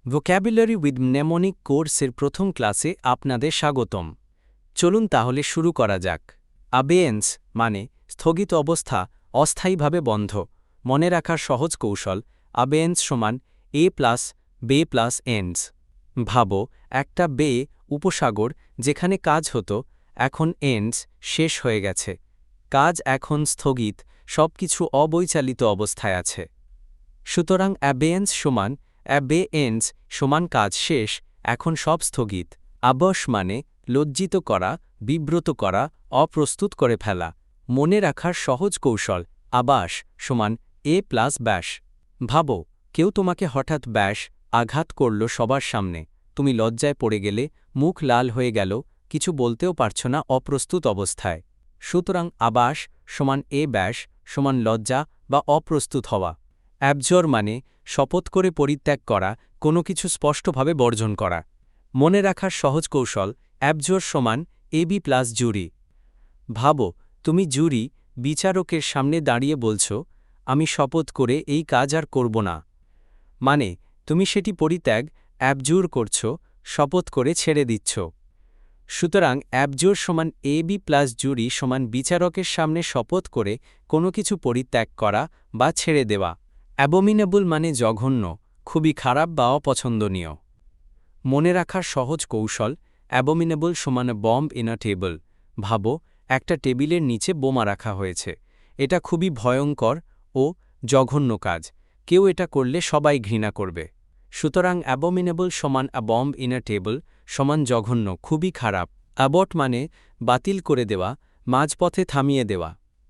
Vocabulary with মনেমনিক কোর্সের প্রথম ক্লাসে আপনাদের স্বাগতম। চলুন তাহলে শুরু করা যাক। আবেয়েন্স মানে স্থগিত অবস্থা, অস্থায়ীভাবে বন্ধ। মনে রাখার সহজ কৌশল: আবেয়েন্স সমান এ প্লাস বে প্লাস এন্ডস। ভাবো, একটা বে উপসাগর যেখানে কাজ হতো, এখন এন্ডস শেষ হয়ে গেছে। কাজ এখন স্থগিত, সবকিছু অবৈচালিত অবস্থায় আছে। সুতরাং অ্যাবেয়েন্স সমান অ্যাবে এন্ডস সমান কাজ শেষ, এখন সব স্থগিত। আবশ মানে লজ্জিত করা, বিব্রত করা, অপ্রস্তুত করে ফেলা। মনে রাখার সহজ কৌশল: আবাস সমান এ প্লাস ব্যাস। ভাবো, কেউ তোমাকে হঠাৎ ব্যাস আঘাত করল সবার সামনে, তুমি লজ্জায় পড়ে গেলে, মুখ লাল হয়ে গেল, কিছু বলতেও পারছ না, অপ্রস্তুত অবস্থায়। সুতরাং আবাস সমান এ ব্যাস সমান লজ্জা বা অপ্রস্তুত হওয়া। অ্যাবজর মানে শপথ করে পরিত্যাগ করা, কোনো কিছু স্পষ্টভাবে বর্জন করা। মনে রাখার সহজ কৌশল: অ্যাবজর সমান এবি প্লাস জুরি। ভাবো, তুমি জুরি বিচারকের সামনে দাঁড়িয়ে বলছ, আমি শপথ করে এই কাজ আর করব না। মানে তুমি সেটি পরিত্যাগ, অ্যাবজুর করছ, শপথ করে ছেড়ে দিচ্ছ। সুতরাং অ্যাবজোর সমান এবি প্লাস জুরি সমান বিচারকের সামনে শপথ করে কোনো কিছু পরিত্যাগ করা বা ছেড়ে দেওয়া। অ্যাবোমিনেবল মানে জঘন্য, খুবই খারাপ বা অপছন্দনীয়। মনে রাখার সহজ কৌশল: অ্যাবোমিনেবল সমান বম্ব ইন আ টেবল। ভাবো, একটা টেবিলের নিচে বোমা রাখা হয়েছে। এটা খুবই ভয়ঙ্কর ও জঘন্য কাজ। কেউ এটা করলে সবাই ঘৃণা করবে। সুতরাং অ্যাবোমিনেবল সমান আ বম্ব ইন আ টেবল সমান জঘন্য, খুবই খারাপ। অ্যাবট মানে বাতিল করে দেওয়া, মাঝপথে থামিয়ে দেওয়া।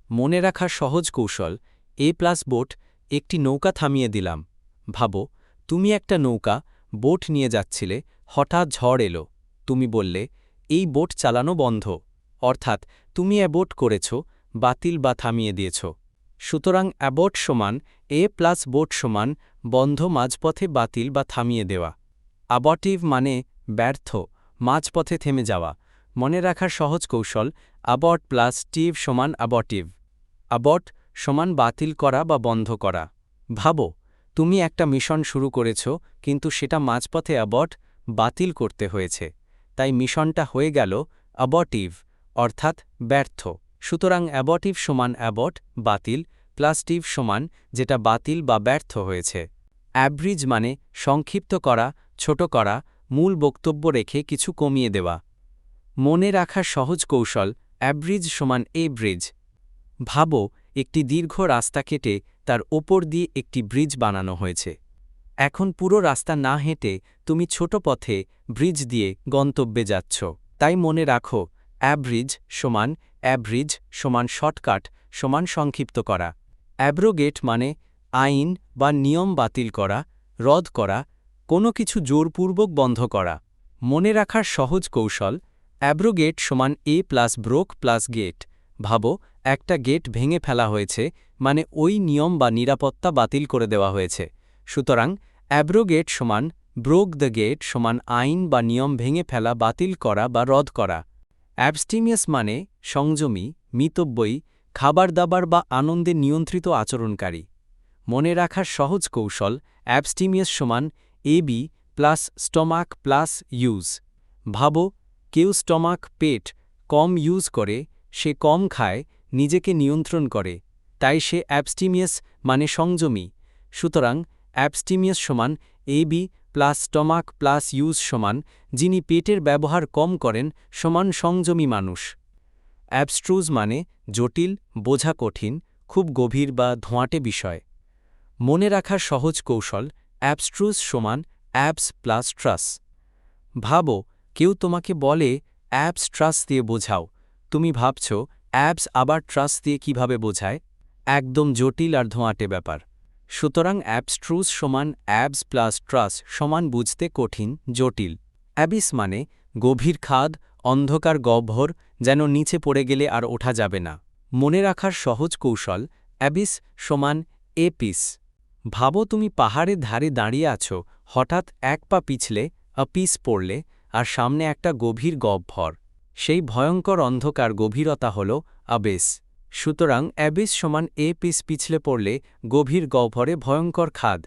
মনে রাখার সহজ কৌশল: এ প্লাস বোট, একটি নৌকা থামিয়ে দিলাম। ভাবো, তুমি একটা নৌকা বোট নিয়ে যাচ্ছিলে, হঠাৎ ঝড় এলো, তুমি বললে, এই বোট চালানো বন্ধ। অর্থাৎ তুমি অ্যাবোট করেছ, বাতিল বা থামিয়ে দিয়েছ। সুতরাং অ্যাবট সমান এ প্লাস বোট সমান বন্ধ, মাঝপথে বাতিল বা থামিয়ে দেওয়া। অ্যাবর্টিভ মানে ব্যর্থ, মাঝপথে থেমে যাওয়া। মনে রাখার সহজ কৌশল: অ্যাবর্ট প্লাস টিভ সমান অ্যাবর্টিভ। অ্যাবর্ট সমান বাতিল করা বা বন্ধ করা। ভাবো, তুমি একটা মিশন শুরু করেছ, কিন্তু সেটা মাঝপথে অ্যাবর্ট, বাতিল করতে হয়েছে। তাই মিশনটা হয়ে গেল অ্যাবর্টিভ, অর্থাৎ ব্যর্থ। সুতরাং অ্যাবর্টিভ সমান অ্যাবর্ট, বাতিল, প্লাস টিভ সমান যেটা বাতিল বা ব্যর্থ হয়েছে। অ্যাব্রিজ মানে সংক্ষিপ্ত করা, ছোট করা, মূল বক্তব্য রেখে কিছু কমিয়ে দেওয়া। মনে রাখার সহজ কৌশল: অ্যাব্রিজ সমান এ ব্রিজ। ভাবো, একটি দীর্ঘ রাস্তা কেটে তার ওপর দিয়ে একটি ব্রিজ বানানো হয়েছে। এখন পুরো রাস্তা না হেঁটে তুমি ছোট পথে ব্রিজ দিয়ে গন্তব্যে যাচ্ছ। তাই মনে রাখো, অ্যাব্রিজ সমান অ্যাব্রিজ সমান শর্টকাট সমান সংক্ষিপ্ত করা। অ্যাব্রোগেট মানে আইন বা নিয়ম বাতিল করা, রদ করা, কোনো কিছু জোরপূর্বক বন্ধ করা। মনে রাখার সহজ কৌশল: অ্যাব্রোগেট সমান এ প্লাস ব্রোক প্লাস গেট। ভাবো, একটা গেট ভেঙে ফেলা হয়েছে, মানে ওই নিয়ম বা নিরাপত্তা বাতিল করে দেওয়া হয়েছে। সুতরাং অ্যাব্রোগেট সমান ব্রোক দ্য গেট সমান আইন বা নিয়ম ভেঙে ফেলা, বাতিল করা বা রদ করা। অ্যাবস্টিমিয়াস মানে সংযমী, মিতব্যয়ী, খাবার দাবার বা আনন্দে নিয়ন্ত্রিত আচরণকারী। মনে রাখার সহজ কৌশল: অ্যাবস্টিমিয়াস সমান AB plus stomach plus use. ভাবো, কেউ স্টমাক পেট কম ইউজ করে, সে কম খায়, নিজেকে নিয়ন্ত্রণ করে, তাই সে অ্যাবস্টিমিয়াস মানে সংযমী। সুতরাং অ্যাবস্টিমিয়াস সমান AB plus stomach plus use সমান যিনি পেটের ব্যবহার কম করেন সমান সংযমী মানুষ। অ্যাবস্ট্রুজ মানে জটিল, বোঝা কঠিন, খুব গভীর বা ধোঁয়াটে বিষয়। মনে রাখার সহজ কৌশল: অ্যাবস্ট্রুজ সমান অ্যাবস প্লাস ট্রাস। ভাবো, কেউ তোমাকে বলে অ্যাবস ট্রাস দিয়ে বোঝাও, তুমি ভাবছ অ্যাবস আবার ট্রাস দিয়ে কিভাবে বোঝায়। একদম জটিল আর ধোঁয়াটে ব্যাপার। সুতরাং অ্যাবস্ট্রুজ সমান অ্যাবস প্লাস ট্রাস সমান বুঝতে কঠিন, জটিল। অ্যাবিস মানে গভীর খাদ, অন্ধকার গহ্বর, যেন নিচে পড়ে গেলে আর ওঠা যাবে না। মনে রাখার সহজ কৌশল: অ্যাবিস সমান এপিস। ভাবো, তুমি পাহাড়ের ধারে দাঁড়িয়ে আছো, হঠাৎ এক পা পিছলে আপিস পড়লে, আর সামনে একটা গভীর গহ্বর। সেই ভয়ঙ্কর অন্ধকার গভীরতা হল আবেস। সুতরাং অ্যাবিস সমান এপিস, পিছলে পড়লে গভীর গহ্বরে ভয়ঙ্কর খাদ।